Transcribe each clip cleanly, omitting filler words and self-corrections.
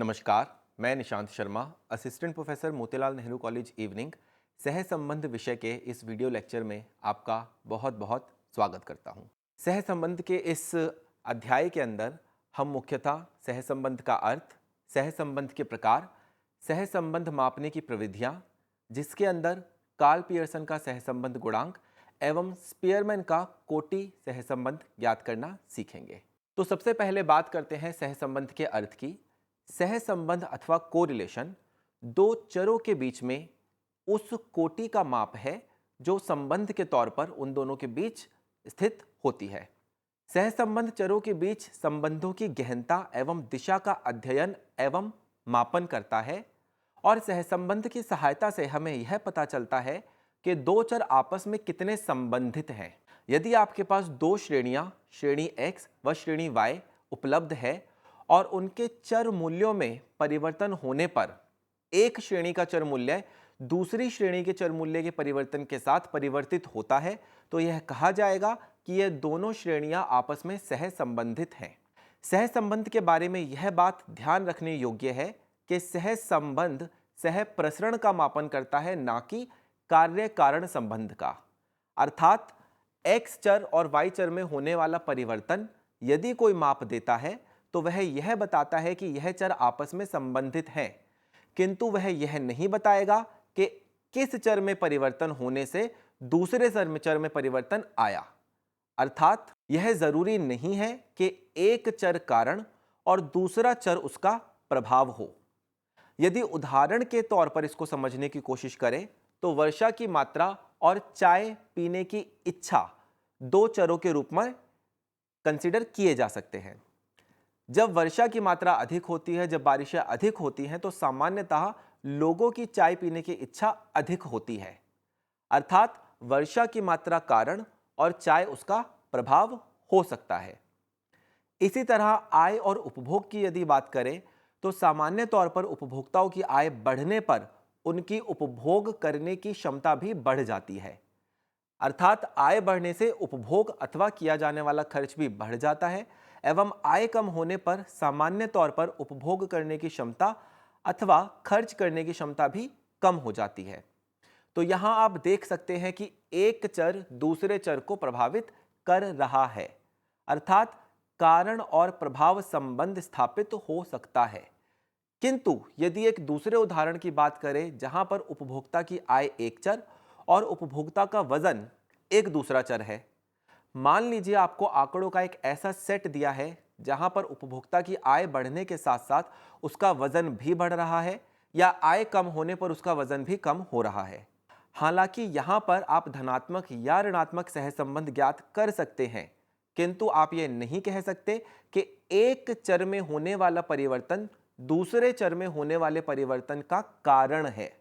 नमस्कार, मैं Nishant Sharma, assistant professor Motilal Nehru college evening सह संबंध विषय के इस वीडियो लेक्चर में आपका बहुत बहुत स्वागत करता हूं। सह संबंध के इस अध्याय के अंदर हम मुख्यतः सह संबंध का अर्थ, सह संबंध के प्रकार, सह संबंध मापने की प्रविधियां, जिसके अंदर कार्ल पियर्सन का सह संबंध गुणांक एवं स्पीयरमैन का कोटि सह संबंध ज्ञात करना सीखेंगे। तो सबसे पहले बात करते हैं सह संबंध के अर्थ की। सह संबंध अथवा कोरिलेशन दो चरों के बीच में उस कोटि का माप है जो संबंध के तौर पर उन दोनों के बीच स्थित होती है। सह संबंध चरों के बीच संबंधों की गहनता एवं दिशा का अध्ययन एवं मापन करता है और सह संबंध की सहायता से हमें यह पता चलता है कि दो चर आपस में कितने संबंधित हैं। यदि आपके पास दो श्रेणियां, श्रेणी x व श्रेणी y उपलब्ध है और उनके चर मूल्यों में परिवर्तन होने पर एक श्रेणी का चर मूल्य दूसरी श्रेणी के चर मूल्य के परिवर्तन के साथ परिवर्तित होता है, तो यह कहा जाएगा कि यह दोनों श्रेणियां आपस में सह संबंधित हैं। सह संबंध के बारे में यह बात ध्यान रखने योग्य है कि सह संबंध सह प्रसरण का मापन करता है, ना कि कार्य कारण संबंध का। अर्थात x चर और y चर में होने वाला परिवर्तन यदि कोई माप देता है तो वह यह बताता है कि यह चर आपस में संबंधित हैं, किंतु वह यह नहीं बताएगा कि किस चर में परिवर्तन होने से दूसरे चर में परिवर्तन आया। अर्थात यह जरूरी नहीं है कि एक चर कारण और दूसरा चर उसका प्रभाव हो। यदि उदाहरण के तौर पर इसको समझने की कोशिश करें तो वर्षा की मात्रा और चाय पीने की इच्छा दो चरों के रूप में कंसीडर किए जा सकते हैं। जब वर्षा की मात्रा अधिक होती है, जब बारिशें अधिक होती हैं, तो सामान्यतः लोगों की चाय पीने की इच्छा अधिक होती है। अर्थात वर्षा की मात्रा कारण और चाय उसका प्रभाव हो सकता है। इसी तरह आय और उपभोग की यदि बात करें तो सामान्य तौर पर उपभोक्ताओं की आय बढ़ने पर उनकी उपभोग करने की क्षमता भी बढ़ जाती है। अर्थात आय बढ़ने से उपभोग अथवा किया जाने वाला खर्च भी बढ़ जाता है एवं आय कम होने पर सामान्य तौर पर उपभोग करने की क्षमता अथवा खर्च करने की क्षमता भी कम हो जाती है। तो यहां आप देख सकते हैं कि एक चर दूसरे चर को प्रभावित कर रहा है, अर्थात कारण और प्रभाव संबंध स्थापित हो सकता है। किंतु यदि एक दूसरे उदाहरण की बात करें जहां पर उपभोक्ता की आय एक चर और उपभोक्ता का वजन एक दूसरा चर है, मान लीजिए आपको आंकड़ों का एक ऐसा सेट दिया है जहां पर उपभोक्ता की आय बढ़ने के साथ साथ उसका वजन भी बढ़ रहा है या आय कम होने पर उसका वजन भी कम हो रहा है। हालांकि यहां पर आप धनात्मक या ऋणात्मक सहसंबंध ज्ञात कर सकते हैं, किंतु आप यह नहीं कह सकते कि एक चर में होने वाला परिवर्तन दूसरे चर में होने वाले परिवर्तन का कारण है।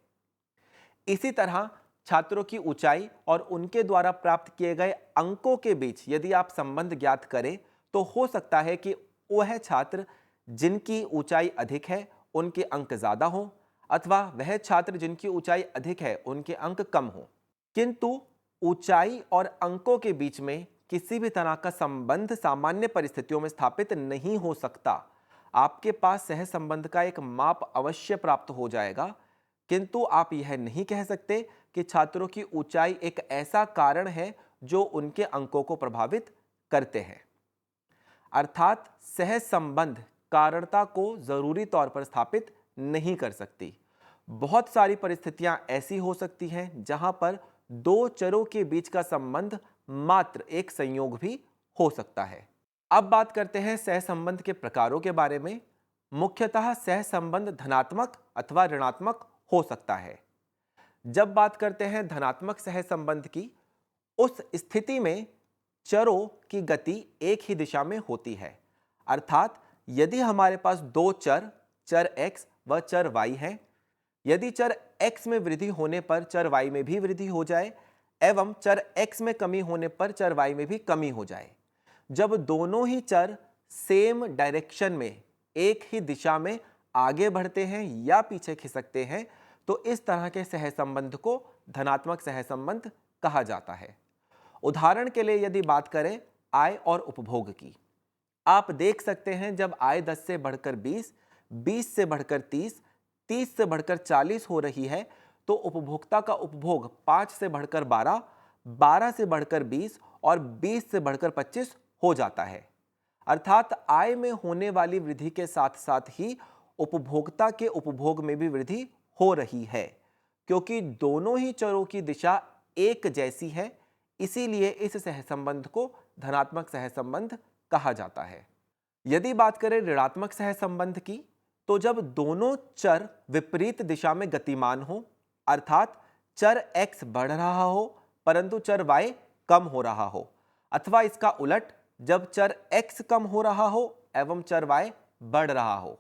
इसी तरह छात्रों की ऊंचाई और उनके द्वारा प्राप्त किए गए अंकों के बीच यदि आप संबंध ज्ञात करें तो हो सकता है कि वह छात्र जिनकी ऊंचाई अधिक है उनके अंक ज्यादा हो अथवा वह छात्र जिनकी ऊंचाई अधिक है उनके अंक कम हो। किंतु ऊंचाई और अंकों के बीच में किसी भी तरह का संबंध सामान्य परिस्थितियों में स्थापित नहीं हो सकता। आपके पास सह संबंध का एक माप अवश्य प्राप्त हो जाएगा, किंतु आप यह नहीं कह सकते कि छात्रों की ऊंचाई एक ऐसा कारण है जो उनके अंकों को प्रभावित करते हैं। अर्थात सह संबंध कारणता को जरूरी तौर पर स्थापित नहीं कर सकती। बहुत सारी परिस्थितियां ऐसी हो सकती हैं जहां पर दो चरों के बीच का संबंध मात्र एक संयोग भी हो सकता है। अब बात करते हैं सह संबंध के प्रकारों के बारे में। मुख्यतः सह संबंध धनात्मक अथवा ऋणात्मक हो सकता है। जब बात करते हैं धनात्मक सह संबंध की, उस स्थिति में चरों की गति एक ही दिशा में होती है। अर्थात यदि हमारे पास दो चर, चर x व चर y हैं, यदि चर x में वृद्धि होने पर चर y में भी वृद्धि हो जाए एवं चर x में कमी होने पर चर y में भी कमी हो जाए, जब दोनों ही चर सेम डायरेक्शन में एक ही दिशा में आगे बढ़ते हैं या पीछे खिसकते हैं, तो इस तरह के सहसंबंध को धनात्मक सहसंबंध कहा जाता है। उदाहरण के लिए यदि बात करें आय और उपभोग की, आप देख सकते हैं जब आय 10 से बढ़कर 20, 20 से बढ़कर 30, 30 से बढ़कर 40 हो रही है, तो उपभोक्ता का उपभोग 5 से बढ़कर 12, 12 से बढ़कर 20 और 20 से बढ़कर 25 हो जाता है। अर्थात आय में होने वाली वृद्धि के साथ साथ ही उपभोक्ता के उपभोग में भी वृद्धि हो रही है। क्योंकि दोनों ही चरों की दिशा एक जैसी है, इसीलिए इस सहसंबंध को धनात्मक सहसंबंध कहा जाता है। यदि बात करें ऋणात्मक सहसंबंध की, तो जब दोनों चर विपरीत दिशा में गतिमान हो, अर्थात चर x बढ़ रहा हो परंतु चर y कम हो रहा हो, अथवा इसका उलट, जब चर x कम हो रहा हो एवं चर y बढ़ रहा हो,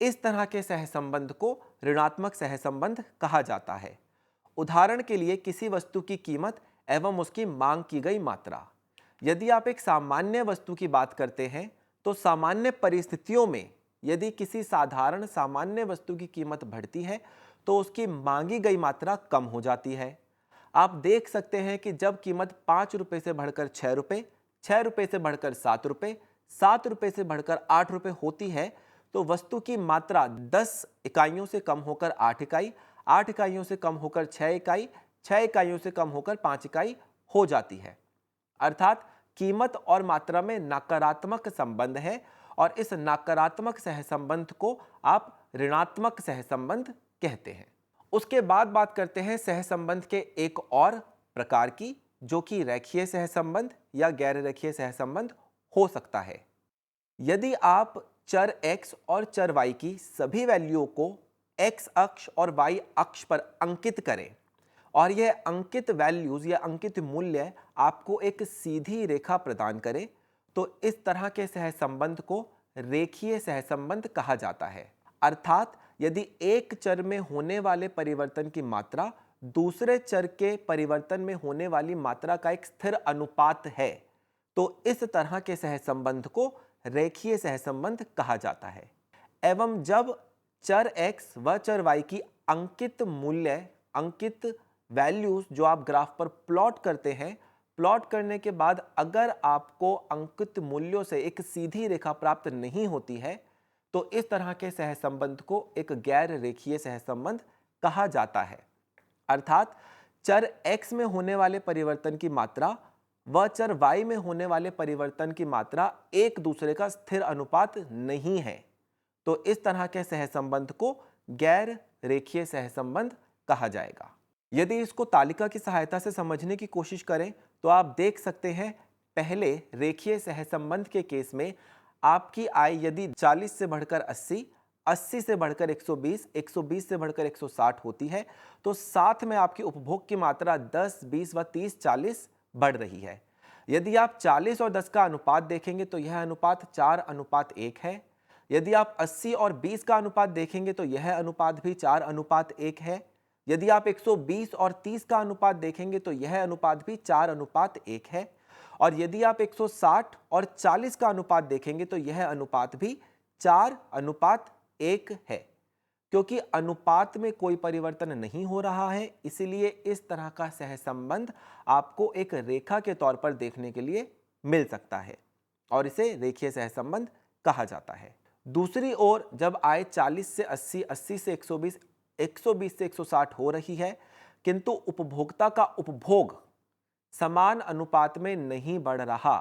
इस तरह के सहसंबंध को ऋणात्मक सहसंबंध कहा जाता है। उदाहरण के लिए किसी वस्तु की कीमत एवं उसकी मांग की गई मात्रा। यदि आप एक सामान्य वस्तु की बात करते हैं, तो सामान्य परिस्थितियों में यदि किसी साधारण सामान्य वस्तु की कीमत बढ़ती है तो उसकी मांगी गई मात्रा कम हो जाती है। आप देख सकते हैं कि जब कीमत 5 रुपये से बढ़कर 6 रुपये, 6 रुपये से बढ़कर 7 रुपये, 7 रुपये से बढ़कर 8 रुपये होती है, तो वस्तु की मात्रा 10 इकाइयों से कम होकर 8 इकाई, 8 इकाइयों से कम होकर 6 इकाई, 6 इकाइयों से कम होकर 5 इकाई हो जाती है। अर्थात कीमत और मात्रा में नकारात्मक संबंध है और इस नकारात्मक सहसंबंध को आप ऋणात्मक सहसंबंध कहते हैं। उसके बाद बात करते हैं सहसंबंध के एक और प्रकार की, जो कि रेखीय सहसंबंध या गैर रेखीय सहसंबंध हो सकता है। यदि आप चर x और चर y की सभी वैल्यू को x अक्ष और y अक्ष पर अंकित करें और यह अंकित वैल्यूज या अंकित मूल्य आपको एक सीधी रेखा प्रदान करे, तो इस तरह के सहसंबंध को रेखीय सहसंबंध कहा जाता है। अर्थात यदि एक चर में होने वाले परिवर्तन की मात्रा दूसरे चर के परिवर्तन में होने वाली मात्रा का एक स्थिर अनुपात है, तो इस तरह के सहसंबंध को रेखीय सहसंबंध कहा जाता है। एवं जब चर x व चर y की अंकित मूल्य, अंकित वैल्यूज जो आप ग्राफ पर प्लॉट करते हैं, प्लॉट करने के बाद अगर आपको अंकित मूल्यों से एक सीधी रेखा प्राप्त नहीं होती है, तो इस तरह के सहसंबंध को एक गैर रेखीय सहसंबंध कहा जाता है। अर्थात चर x में होने वाले परिवर्तन की मात्रा व चर y में होने वाले परिवर्तन की मात्रा एक दूसरे का स्थिर अनुपात नहीं है, तो इस तरह के सहसंबंध को गैर रेखीय सहसंबंध कहा जाएगा। यदि इसको तालिका की सहायता से समझने की कोशिश करें तो आप देख सकते हैं, पहले रेखीय सहसंबंध के केस में आपकी आय यदि 40 से बढ़कर 80, 80 से बढ़कर 120, 120 से बढ़कर 160 होती है, तो साथ में आपकी उपभोग की मात्रा 10, 20 व 30, 40 बढ़ रही है। यदि आप 40 और 10 का अनुपात देखेंगे तो यह अनुपात 4:1 है। यदि आप 80 और 20 का अनुपात देखेंगे तो यह अनुपात भी 4:1 है। यदि आप 120 और 30 का अनुपात देखेंगे तो यह अनुपात भी 4:1 है। और यदि आप 160 और 40 का अनुपात देखेंगे तो यह अनुपात भी 4:1 है। क्योंकि अनुपात में कोई परिवर्तन नहीं हो रहा है, इसीलिए इस तरह का सहसंबंध आपको एक रेखा के तौर पर देखने के लिए मिल सकता है और इसे रेखीय सहसंबंध कहा जाता है। दूसरी ओर जब आय 40 से 80, 80 से 120, 120 से 160 हो रही है, किंतु उपभोक्ता का उपभोग समान अनुपात में नहीं बढ़ रहा।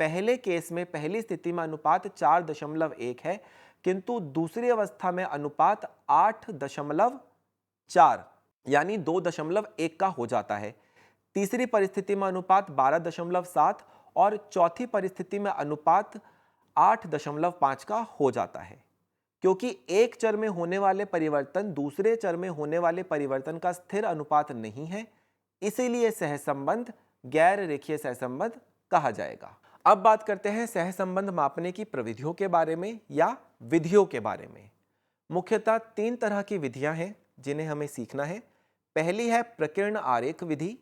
पहले केस में, पहली स्थिति में अनुपात 4.1 है, किंतु दूसरी अवस्था में अनुपात 8.4 यानी 2.1 का हो जाता है। तीसरी परिस्थिति में अनुपात 12.7 और चौथी परिस्थिति में अनुपात 8.5 का हो जाता है। क्योंकि एक चर में होने वाले परिवर्तन दूसरे चर में होने वाले परिवर्तन का स्थिर अनुपात नहीं है, इसीलिए सहसंबंध गैर रेखीय सहसंबंध कहा जाएगा। अब बात करते हैं सहसंबंध मापने की प्रविधियों के बारे में या विधियों के बारे में। मुख्यतः 3 तरह की विधियां हैं जिन्हें हमें सीखना है। पहली है प्रकीर्ण आरेख विधि,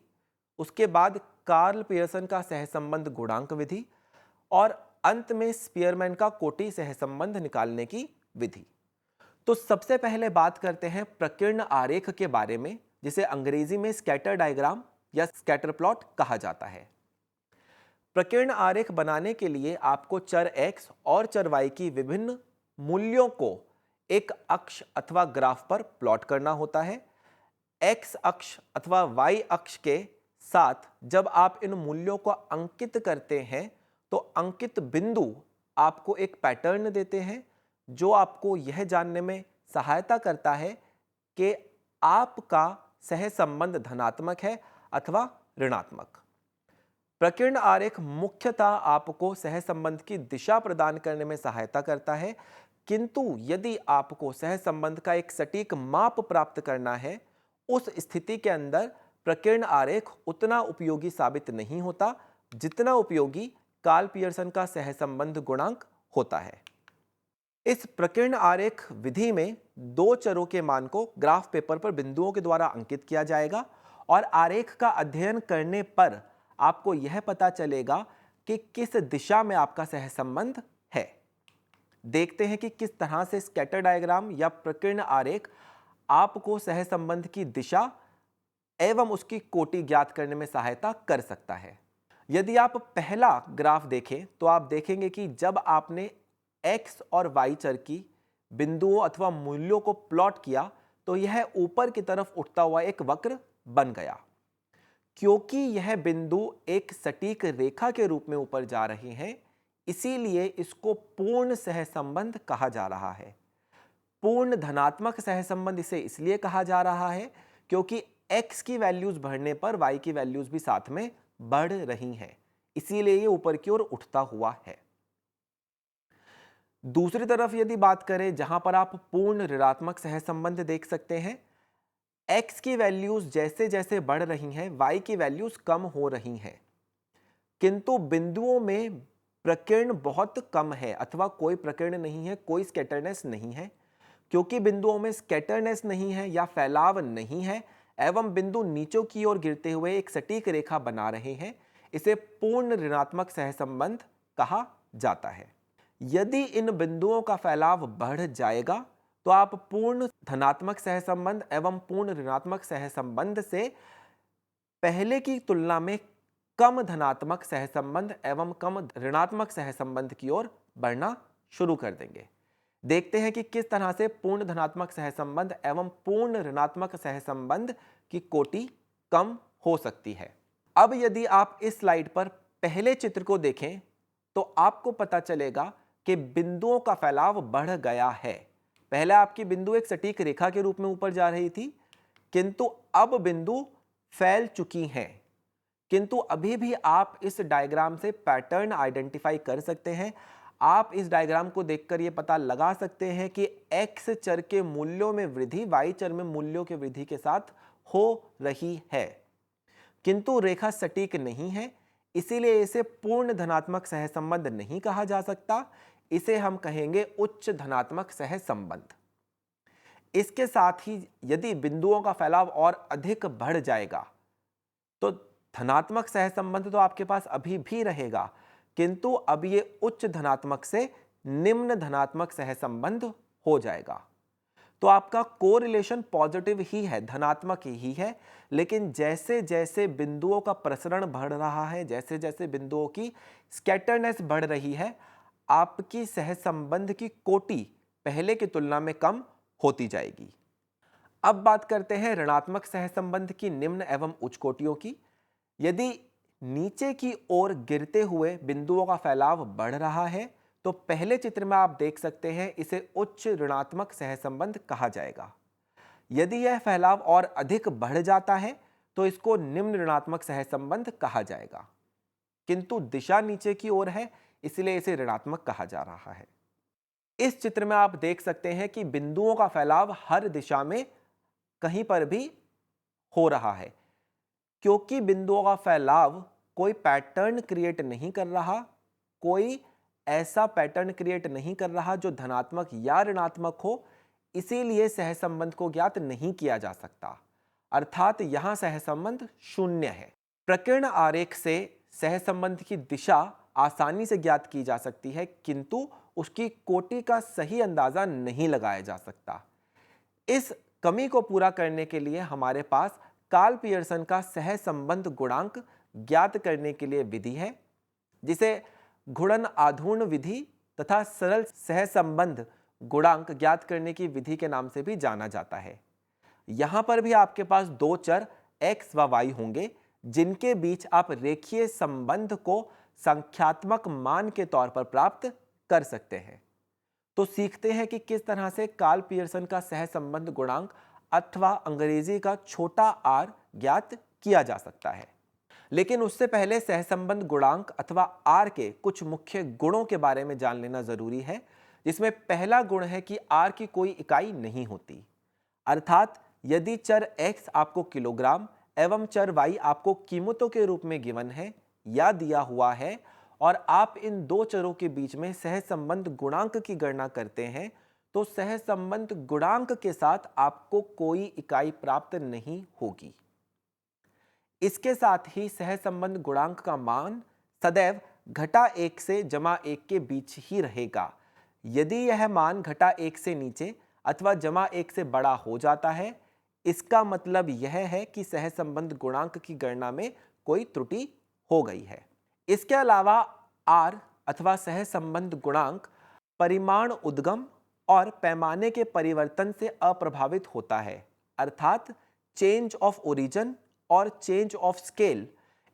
उसके बाद कार्ल पियर्सन का सहसंबंध गुणांक विधि और अंत में स्पीयरमैन का कोटि सहसंबंध निकालने की विधि। तो सबसे पहले बात करते हैं प्रकीर्ण आरेख के बारे में, जिसे अंग्रेजी में स्कैटर डायग्राम या स्कैटर प्लॉट कहा जाता है। प्रकीर्ण आरेख बनाने के लिए आपको चर x और चर y की विभिन्न मूल्यों को एक अक्ष अथवा ग्राफ पर प्लॉट करना होता है। एक्स अक्ष अथवा वाई अक्ष के साथ जब आप इन मूल्यों को अंकित करते हैं तो अंकित बिंदु आपको एक पैटर्न देते हैं जो आपको यह जानने में सहायता करता है कि आपका सहसंबंध धनात्मक है अथवा ऋणात्मक। प्रकीर्ण आरेख मुख्यतः आपको सहसंबंध की दिशा प्रदान करने में सहायता करता है, किंतु यदि आपको सहसंबंध का एक सटीक माप प्राप्त करना है, उस स्थिति के अंदर प्रकीर्ण आरेख उतना उपयोगी साबित नहीं होता जितना उपयोगी कार्ल पियर्सन का सहसंबंध गुणांक होता है। इस प्रकीर्ण आरेख विधि में दो चरों के मान को ग्राफ पेपर पर बिंदुओं के द्वारा अंकित किया जाएगा और आरेख का अध्ययन करने पर आपको यह पता चलेगा कि किस दिशा में आपका सहसंबंध है। देखते हैं कि किस तरह से स्कैटर डायग्राम या प्रकीर्ण आरेख आपको सहसंबंध की दिशा एवं उसकी कोटि ज्ञात करने में सहायता कर सकता है। यदि आप पहला ग्राफ देखें तो आप देखेंगे कि जब आपने x और y चर की बिंदुओं अथवा मूल्यों को प्लॉट किया तो यह ऊपर की तरफ उठता हुआ एक वक्र बन गया। क्योंकि यह बिंदु एक सटीक रेखा के रूप में ऊपर जा रहे हैं, इसीलिए इसको पूर्ण सहसंबंध कहा जा रहा है। पूर्ण धनात्मक सहसंबंध इसे इसलिए कहा जा रहा है क्योंकि x की वैल्यूज बढ़ने पर y की वैल्यूज भी साथ में बढ़ रही हैं, इसीलिए ये ऊपर की ओर उठता हुआ है। दूसरी तरफ यदि बात करें जहां पर आप पूर्ण ऋणात्मक सहसंबंध देख सकते हैं, x की वैल्यूज जैसे जैसे बढ़ रही हैं y की वैल्यूज कम हो रही हैं, किंतु बिंदुओं में प्रकीर्ण बहुत कम है अथवा कोई प्रकीर्ण नहीं है, कोई स्कैटरनेस नहीं है। क्योंकि बिंदुओं में स्कैटरनेस नहीं है या फैलाव नहीं है एवं बिंदु नीचों की ओर गिरते हुए एक सटीक रेखा बना रहे हैं, इसे पूर्ण ऋणात्मक सहसंबंध कहा जाता है। यदि इन बिंदुओं का फैलाव बढ़ जाएगा तो आप पूर्ण धनात्मक सहसंबंध एवं पूर्ण ऋणात्मक सहसंबंध से पहले की तुलना में कम धनात्मक सहसंबंध एवं कम ऋणात्मक सहसंबंध की ओर बढ़ना शुरू कर देंगे। देखते हैं कि किस तरह से पूर्ण धनात्मक सहसंबंध एवं पूर्ण ऋणात्मक सहसंबंध की कोटि कम हो सकती है। अब यदि आप इस स्लाइड पर पहले चित्र को देखें तो आपको पता चलेगा कि बिंदुओं का फैलाव बढ़ गया है। पहले आपकी बिंदु एक सटीक रेखा के रूप में ऊपर जा रही थी, किंतु अब बिंदु फैल चुकी हैं। किंतु अभी भी आप इस डायग्राम से पैटर्न आइडेंटिफाई कर सकते हैं। आप इस डायग्राम को देखकर यह पता लगा सकते हैं कि x चर के मूल्यों में वृद्धि y चर में मूल्यों के वृद्धि के साथ हो रही है, किंतु रेखा सटीक नहीं है, इसीलिए इसे पूर्ण धनात्मक सहसंबंध नहीं कहा जा सकता। इसे हम कहेंगे उच्च धनात्मक सहसंबंध। इसके साथ ही यदि बिंदुओं का फैलाव और अधिक बढ़ जाएगा तो धनात्मक सहसंबंध तो आपके पास अभी भी रहेगा, किंतु अब ये उच्च धनात्मक से निम्न धनात्मक सहसंबंध हो जाएगा। तो आपका कोरिलेशन पॉजिटिव ही है, धनात्मक ही है, लेकिन जैसे जैसे बिंदुओं का प्रसरण बढ़ रहा है, जैसे जैसे बिंदुओं की स्कैटरनेस बढ़ रही है, आपकी सहसंबंध की कोटि पहले की तुलना में कम होती जाएगी। अब बात करते हैं ऋणात्मक सहसंबंध की निम्न एवं उच्च कोटियों की। यदि नीचे की ओर गिरते हुए बिंदुओं का फैलाव बढ़ रहा है तो पहले चित्र में आप देख सकते हैं इसे उच्च ऋणात्मक सहसंबंध कहा जाएगा। यदि यह फैलाव और अधिक बढ़ जाता है तो इसको निम्न ऋणात्मक सहसंबंध कहा जाएगा, किंतु दिशा नीचे की ओर है इसलिए इसे ऋणात्मक कहा जा रहा है। इस चित्र में आप देख सकते हैं कि बिंदुओं का फैलाव हर दिशा में कहीं पर भी हो रहा है। क्योंकि बिंदुओं का फैलाव कोई पैटर्न क्रिएट नहीं कर रहा, कोई ऐसा पैटर्न क्रिएट नहीं कर रहा जो धनात्मक या ऋणात्मक हो, इसीलिए सहसंबंध को ज्ञात नहीं किया जा सकता, अर्थात यहां सहसंबंध शून्य है। प्रकीर्ण आरेख से सहसंबंध की दिशा आसानी से ज्ञात की जा सकती है, किंतु उसकी कोटि का सही अंदाजा नहीं लगाया जा सकता। इस कमी को पूरा करने के लिए हमारे पास कार्ल पियर्सन का सहसंबंध गुणांक ज्ञात करने के लिए विधि है, जिसे घूर्णन आघूर्ण विधि तथा सरल सहसंबंध गुणांक ज्ञात करने की विधि के नाम से भी जाना जाता है। यहां पर भी आपके पास दो चर x व y होंगे जिनके बीच आप रेखीय संबंध को संख्यात्मक मान के तौर पर प्राप्त कर सकते हैं। तो सीखते हैं कि किस तरह से कार्ल पियर्सन का सहसंबंध गुणांक अथवा अंग्रेजी का छोटा r ज्ञात किया जा सकता है। लेकिन उससे पहले सहसंबंध गुणांक अथवा r के कुछ मुख्य गुणों के बारे में जान लेना जरूरी है, जिसमें पहला गुण है कि r की कोई इकाई नहीं होती। अर्थात यदि चर x आपको किलोग्राम एवं चर y आपको कीमतों के रूप में गिवन है या दिया हुआ है और आप इन दो चरों के बीच में सहसंबंध गुणांक की गणना करते हैं, तो सहसंबंध गुणांक के साथ आपको कोई इकाई प्राप्त नहीं होगी। इसके साथ ही सहसंबंध गुणांक का मान सदैव -1 से +1 के बीच ही रहेगा। यदि यह मान -1 से नीचे अथवा +1 से बड़ा हो जाता है, इसका मतलब यह है कि सहसंबंध गुणांक की गणना में कोई त्रुटि हो गई है। इसके अलावा r अथवा सहसंबंध गुणांक परिमाण उद्गम और पैमाने के परिवर्तन से अप्रभावित होता है, अर्थात चेंज ऑफ ओरिजिन और चेंज ऑफ स्केल,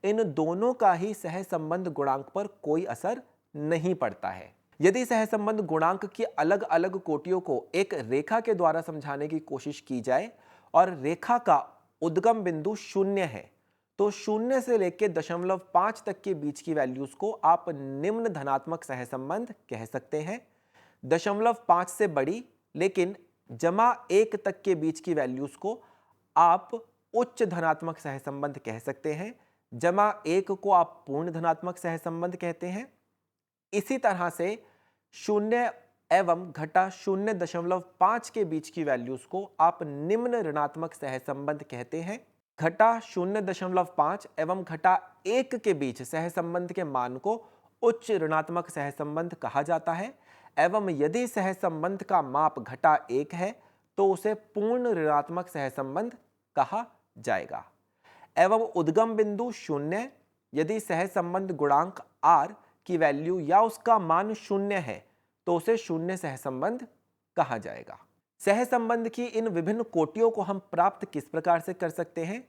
इन दोनों का ही सहसंबंध गुणांक पर कोई असर नहीं पड़ता है। यदि सहसंबंध गुणांक की अलग अलग कोटियों को एक रेखा के द्वारा समझाने की कोशिश की जाए और रेखा का उद्गम बिंदु 0 है, तो 0 से लेकर 0.5 तक के बीच की वैल्यूज को आप निम्न धनात्मक सहसंबंध कह सकते हैं। 0.5 से बड़ी लेकिन +1 तक के बीच की वैल्यूज को आप उच्च धनात्मक सहसंबंध कह सकते हैं। +1 को आप पूर्ण धनात्मक सहसंबंध कहते हैं। इसी तरह से 0 एवं -0.5 के बीच की वैल्यूज को आप निम्न ऋणात्मक सहसंबंध कहते हैं। -0.5 एवं -1 के बीच सहसंबंध के मान को उच्च ऋणात्मक सहसंबंध कहा जाता है एवं यदि सहसंबंध का माप -1 है तो उसे पूर्ण ऋणात्मक सहसंबंध कहा जाएगा। एवं उद्गम बिंदु 0, यदि सहसंबंध गुणांक r की वैल्यू या उसका मान 0 है तो उसे शून्य सहसंबंध कहा जाएगा। सहसंबंध की इन विभिन्न कोटियों को हम प्राप्त किस प्रकार से कर सकते हैं,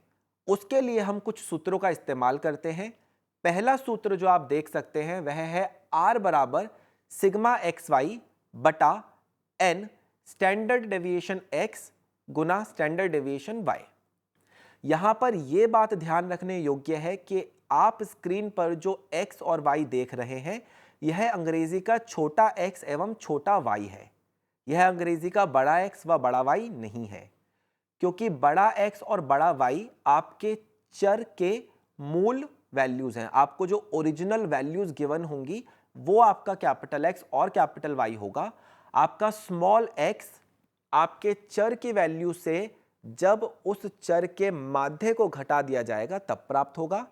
उसके लिए हम कुछ सूत्रों का इस्तेमाल करते हैं। पहला सूत्र जो आप देख सकते हैं वह है r बराबर सिग्मा xy बटा n स्टैंडर्ड डेविएशन x गुना स्टैंडर्ड डेविएशन y। यहां पर यह बात ध्यान रखने योग्य है कि आप स्क्रीन पर जो x और y देख रहे हैं यह अंग्रेजी का छोटा x एवं छोटा y है। यह अंग्रेजी का बड़ा x व बड़ा y नहीं है, क्योंकि बड़ा x और बड़ा y आपके चर के मूल वैल्यूज हैं। आपको जो ओरिजिनल वैल्यूज गिवन होंगी वो आपका कैपिटल X और कैपिटल Y होगा। आपका स्मॉल x आपके चर की वैल्यू से जब उस चर के माध्य को घटा दिया जाएगा तब प्राप्त होगा।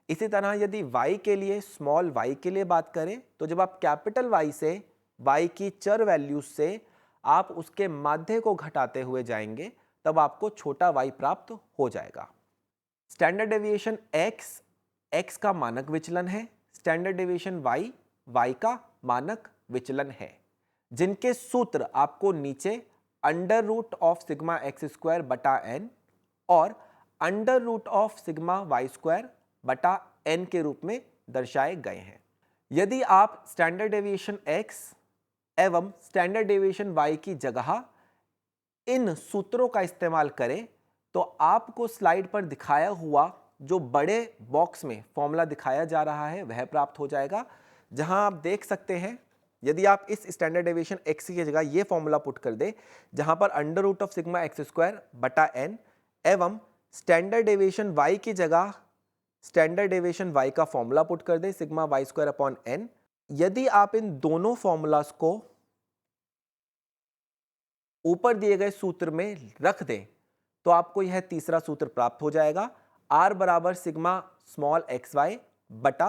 इसी तरह यदि y के लिए, स्मॉल y के लिए बात करें तो जब आप कैपिटल Y से y की चर वैल्यू से आप उसके माध्य को घटाते हुए जाएंगे तब आपको छोटा y प्राप्त हो जाएगा। स्टैंडर्ड डेविएशन x का मानक विचलन है, स्टैंडर्ड डेविएशन y y का मानक विचलन है, जिनके सूत्र आपको नीचे under root of sigma x square बटा n और under root of sigma Y square बटा n के रूप में दर्शाए गए हैं। यदि आप स्टैंडर्ड डेविएशन x एवं स्टैंडर्ड डेविएशन y की जगह इन सूत्रों का इस्तेमाल करें तो आपको स्लाइड पर दिखाया हुआ जो बड़े बॉक्स में फॉर्मूला दिखाया जा रहा है वह प्राप्त हो जाएगा, जहां आप देख सकते हैं यदि आप इस स्टैंडर्ड डेविएशन x की जगह ये फॉर्मूला पुट कर दे जहां पर under root of sigma x square बटा n एवं स्टैंडर्ड डेविएशन y की जगह स्टैंडर्ड डेविएशन y का फॉर्मूला पुट कर दे sigma Y square upon n, यदि आप इन दोनों फॉर्मूलास को ऊपर दिए गए सूत्र में रख दें तो आपको यह तीसरा सूत्र प्राप्त हो जाएगा, r बराबर सिग्मा स्मॉल एक्स वाई बटा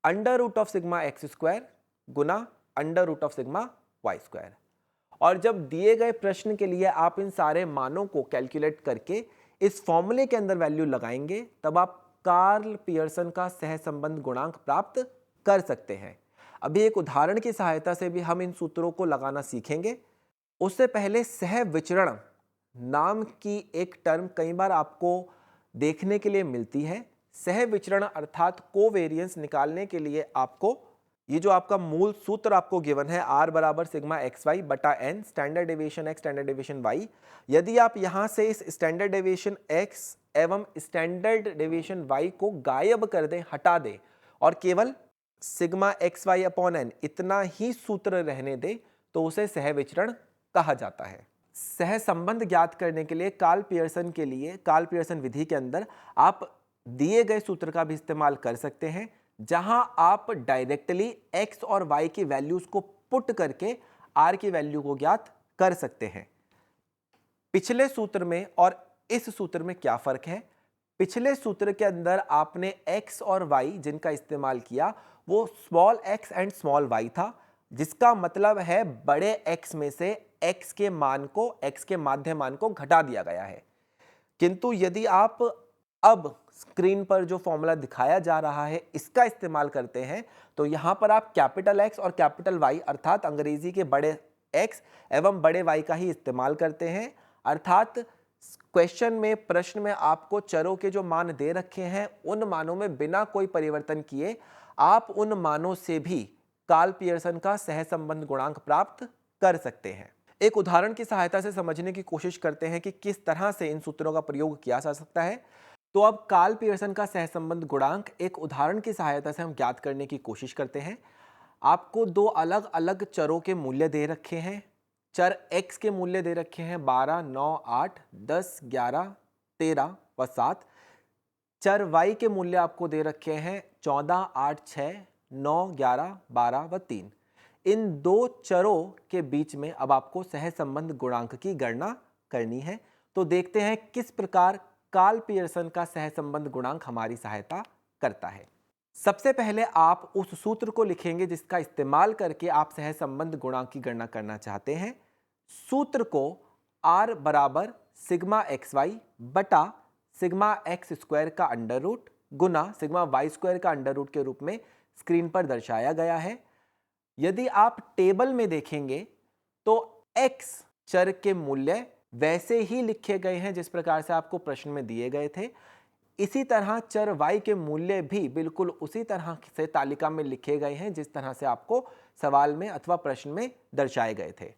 under root of sigma x square गुना under root of sigma Y square. और जब दिए गए प्रश्न के लिए आप इन सारे मानों को कैलकुलेट करके इस फॉर्मूले के अंदर वैल्यू लगाएंगे तब आप कार्ल पियर्सन का सहसंबंध गुणांक प्राप्त कर सकते हैं। अभी एक उदाहरण की सहायता से भी हम इन सूत्रों को लगाना सीखेंगे। उससे पहले सह विचरण नाम की एक टर्म कई बार आपको देखने के लिए मिलती है। सह विचरण अर्थात कोवेरियंस निकालने के लिए आपको ये जो आपका मूल सूत्र आपको गिवन है R बराबर सिग्मा एक्स वाई बटा N, standard deviation X standard deviation Y, यदि आप यहां से इस स्टैंडर्ड डेविएशन एक्स एवं स्टैंडर्ड डेविएशन वाई को गायब कर दें, हटा दें और केवल sigma x Y upon N इतना ही सूत्र रहने दें, तो उसे सह विचरण कहा जाता है। सह संबंध ज्ञात करने के लिए कार्ल पियर्सन विधि के अंदर आप दिए गए सूत्र का भी इस्तेमाल कर सकते हैं, जहां आप डायरेक्टली x और y की वैल्यूज को पुट करके r की वैल्यू को ज्ञात कर सकते हैं। पिछले सूत्र में और इस सूत्र में क्या फर्क है? पिछले सूत्र के अंदर आपने x और y जिनका इस्तेमाल किया वो small x and small y था, जिसका मतलब है बड़े x में से x के मान को, x के माध्य मान को घटा दिया गया है। किंतु यदि आप अब स्क्रीन पर जो फॉर्मूला दिखाया जा रहा है इसका इस्तेमाल करते हैं, तो यहां पर आप कैपिटल X और कैपिटल Y अर्थात अंग्रेजी के बड़े X एवं बड़े Y का ही इस्तेमाल करते हैं। अर्थात क्वेश्चन में, प्रश्न में आपको चरों के जो मान दे रखे हैं उन मानों में बिना कोई परिवर्तन किए आप उन मानों से भी कार्ल पियर्सन का सहसंबंध गुणांक प्राप्त कर सकते हैं। एक उदाहरण की सहायता से समझने की कोशिश करते हैं कि किस तरह से इन सूत्रों का प्रयोग किया जा सकता है। तो अब कार्ल पियर्सन का सहसंबंध गुणांक एक उदाहरण की सहायता से हम ज्ञात करने की कोशिश करते हैं। आपको दो अलग अलग चरों के मूल्य दे रखे हैं। चर x के मूल्य दे रखे हैं 12, 9, 8, 10, 11, 13 व 7। चर y के मूल्य आपको दे रखे हैं 14, 8, 6, 9, 11, 12 व 3। इन दो चरों के बीच में अब आपको सहसंबंध गुणांक की गणना करनी है। तो देखते हैं किस प्रकार कार्ल पियर्सन का सहसंबंध गुणांक हमारी सहायता करता है। सबसे पहले आप उस सूत्र को लिखेंगे जिसका इस्तेमाल करके आप सहसंबंध गुणांक की गणना करना चाहते हैं। सूत्र को R बराबर सिग्मा एक्स वाई बटा सिग्मा एक्स स्क्वायर का अंडर रूट गुना सिग्मा वाई स्क्वायर का अंडर रूट के रूप में स्क्रीन पर दर्शाया गया है। यदि आप टेबल में देखेंगे तो x चर के मूल्य वैसे ही लिखे गए हैं जिस प्रकार से आपको प्रश्न में दिए गए थे। इसी तरह चर y के मूल्य भी बिल्कुल उसी तरह से तालिका में लिखे गए हैं जिस तरह से आपको सवाल में अथवा प्रश्न में दर्शाए गए थे।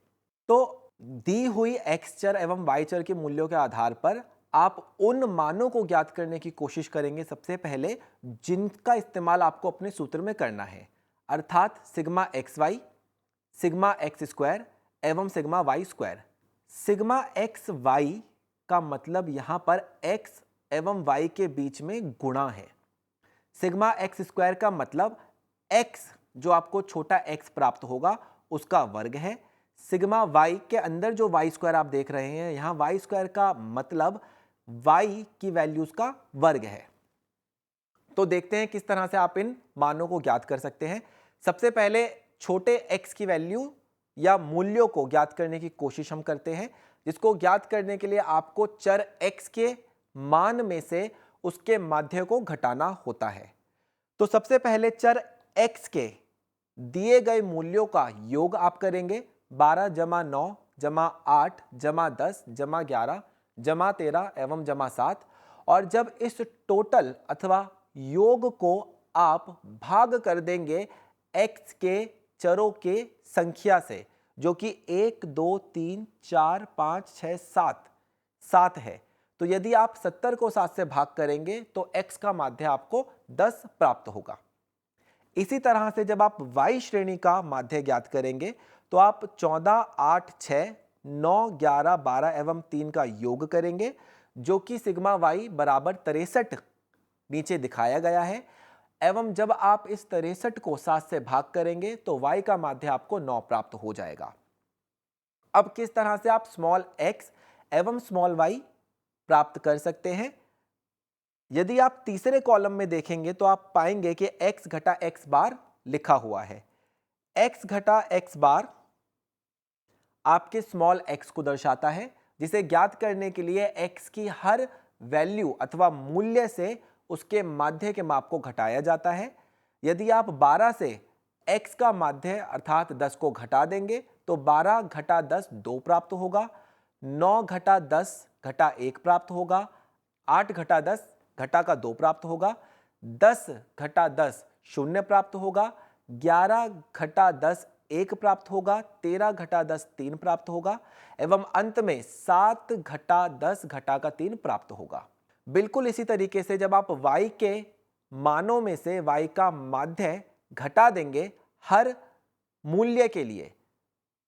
तो दी हुई x चर एवं y चर के मूल्यों के आधार पर आप उन मानों को ज्ञात करने की कोशिश करेंगे सबसे पहले जिनका इस्तेमाल आपको अपने सूत्र में करना है, अर्थात sigma x y, sigma x square एवं sigma Y square. Sigma x y का मतलब यहां पर x एवं y के बीच में गुणा है। सिग्मा एक्स स्क्वायर का मतलब x जो आपको छोटा x प्राप्त होगा उसका वर्ग है। सिग्मा y के अंदर जो y स्क्वायर आप देख रहे हैं, यहां y स्क्वायर का मतलब y की वैल्यूज का वर्ग है। तो देखते हैं किस तरह से आप इन मानों को ज्ञात कर सकते हैं। सबसे पहले छोटे x की वैल्यू या मूल्यों को ज्ञात करने की कोशिश हम करते हैं, जिसको ज्ञात करने के लिए आपको चर x के मान में से उसके माध्य को घटाना होता है। तो सबसे पहले चर x के दिए गए मूल्यों का योग आप करेंगे। 12 जमा 9 जमा 8 जमा 10 जमा 11 जमा 13 एवं जमा 7। और जब इस टोटल अथवा योग को आप भाग कर देंगे x के चरों के संख्या से, जो कि 1, 2, 3, 4, 5, 6, 7 है। तो यदि आप 70 को 7 से भाग करेंगे तो x का माध्य आपको 10 प्राप्त होगा। इसी तरह से जब आप y श्रेणी का माध्य ज्ञात करेंगे तो आप 14, 8, 6, 9, 11, 12 एवं 3 का योग करेंगे, जो कि सिग्मा y बराबर 63 नीचे दिखाया गया है। एवं जब आप इस 63 को 7 से भाग करेंगे तो y का माध्य आपको 9 प्राप्त हो जाएगा। अब किस तरह से आप स्मॉल x एवं स्मॉल y प्राप्त कर सकते हैं? यदि आप तीसरे कॉलम में देखेंगे तो आप पाएंगे कि x घटा x बार लिखा हुआ है। x घटा x बार आपके स्मॉल x को दर्शाता है, जिसे ज्ञात करने के लिए x की हर वैल्यू अथवा मूल्य से उसके माध्य के माप को घटाया जाता है। यदि आप 12 से x का माध्य अर्थात 10 को घटा देंगे तो 12 घटा 10 2 प्राप्त होगा, 9 घटा 10 घटा 1 प्राप्त होगा, 8 घटा 10 घटा का 2 प्राप्त होगा, 10 घटा 10 शून्य प्राप्त होगा, 11 घटा 10 1 प्राप्त होगा, 13 घटा 10 3 प्राप्त होगा एवं अंत में 7 घटा 10 घटा का 3 प्राप्त होगा। बिल्कुल इसी तरीके से जब आप y के मानों में से y का माध्य घटा देंगे हर मूल्य के लिए,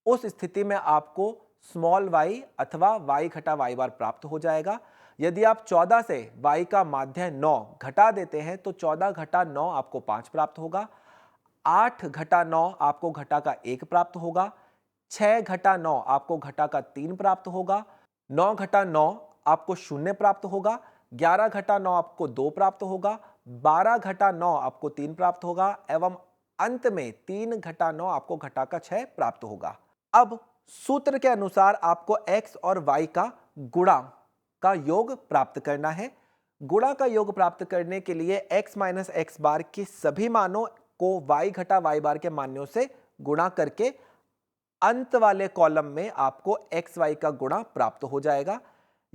उस स्थिति में आपको स्मॉल y अथवा y घटा y बार प्राप्त हो जाएगा। यदि आप 14 से y का माध्य 9 घटा देते हैं तो 14 घटा 9 आपको 5 प्राप्त होगा, 8 घटा 9 आपको घटा का 1 प्राप्त होगा, 6 घटा 9 आपको घटा का 3 प्राप्त होगा, 9 घटा 9 आपको शून्य प्राप्त होगा, 11 घटा 9 आपको 2 प्राप्त होगा, 12 घटा 9 आपको 3 प्राप्त होगा एवं अंत में 3 घटा 9 आपको घटा का 6 प्राप्त होगा। अब सूत्र के अनुसार आपको x और y का गुणा का योग प्राप्त करना है। गुणा का योग प्राप्त करने के लिए x माइनस एक्स बार के सभी मानों को y घटा y बार के मानों से गुणा करके अंत वाले कॉलम में आपको x y का गुणा प्राप्त हो जाएगा।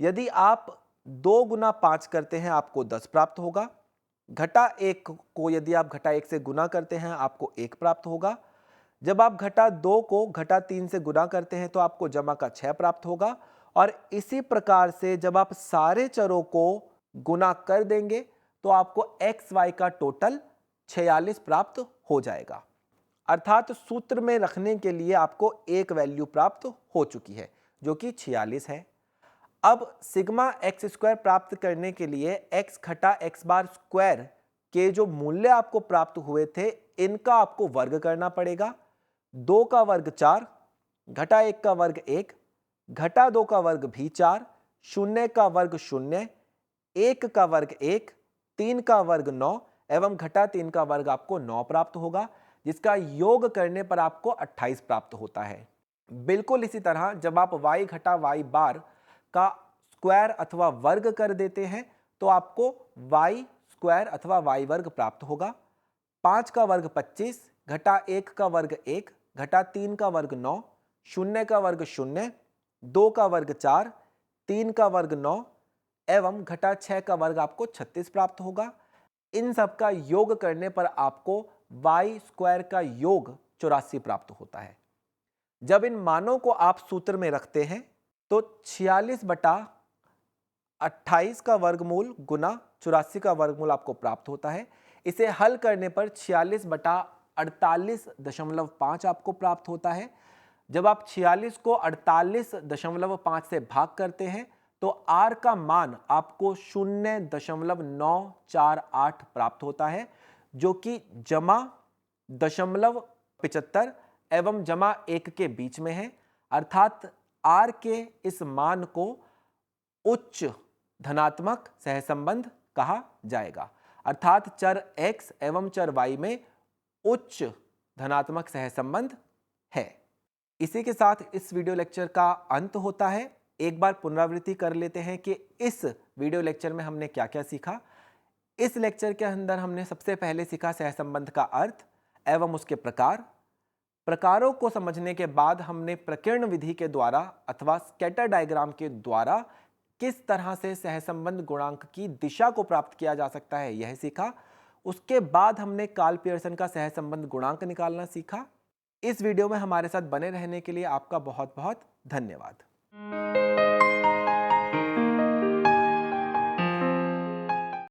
यदि आप 2 गुना 5 करते हैं आपको 10 प्राप्त होगा, घटा 1 को यदि आप घटा 1 से गुना करते हैं आपको 1 प्राप्त होगा, जब आप घटा 2 को घटा 3 से गुना करते हैं तो आपको जमा का 6 प्राप्त होगा और इसी प्रकार से जब आप सारे चरों को गुना कर देंगे तो आपको एक्स वाई का टोटल 46 प्राप्त हो जाएगा। अर्थात सूत्र में रखने के लिए आपको एक वैल्यू प्राप्त हो चुकी है जो कि 46 है। अब सिग्मा एक्स स्क्वायर प्राप्त करने के लिए एक्स घटा एक्स बार स्क्वायर के जो मूल्य आपको प्राप्त हुए थे इनका आपको वर्ग करना पड़ेगा। 2 का वर्ग 4, घटा 1 का वर्ग 1, घटा 2 का वर्ग भी 4, 0 का वर्ग 0, 1 का वर्ग 1, 3 का वर्ग 9 एवं घटा 3 का वर्ग आपको 9 प्राप्त होगा, जिसका योग करने पर आपको 28 प्राप्त होता है। बिल्कुल इसी तरह जब आप y घटा y बार का स्क्वायर अथवा वर्ग कर देते हैं तो आपको y स्क्वायर अथवा y वर्ग प्राप्त होगा। 5 का वर्ग 25, घटा 1 का वर्ग 1, घटा 3 का वर्ग 9, 0 का वर्ग 0, 2 का वर्ग 4, 3 का वर्ग 9 एवं घटा 6 का वर्ग आपको 36 प्राप्त होगा। इन सब का योग करने पर आपको y स्क्वायर का योग 84 प्राप्त होता है। जब इन मानों को आप सूत्र में रखते हैं तो 46 बटा 28 का वर्गमूल गुना 84 का वर्गमूल आपको प्राप्त होता है। इसे हल करने पर 46 बटा 48.5 आपको प्राप्त होता है। जब आप 46 को 48.5 से भाग करते हैं तो r का मान आपको 0.948 प्राप्त होता है, जो कि जमा 0.75 एवं जमा 1 के बीच में है। अर्थात r के इस मान को उच्च धनात्मक सहसंबंध कहा जाएगा। अर्थात चर x एवं चर y में उच्च धनात्मक सहसंबंध है। इसी के साथ इस वीडियो लेक्चर का अंत होता है। एक बार पुनरावृत्ति कर लेते हैं कि इस वीडियो लेक्चर में हमने क्या क्या सीखा। इस लेक्चर के अंदर हमने सबसे पहले सीखा सहसंबंध का अर्थ एवं उसके प्रकार। प्रकारों को समझने के बाद हमने प्रकीर्ण विधि के द्वारा अथवा स्कैटर डायग्राम के द्वारा किस तरह से सहसंबंध गुणांक की दिशा को प्राप्त किया जा सकता है यह सीखा। उसके बाद हमने कार्ल पियर्सन का सहसंबंध गुणांक निकालना सीखा। इस वीडियो में हमारे साथ बने रहने के लिए आपका बहुत बहुत धन्यवाद।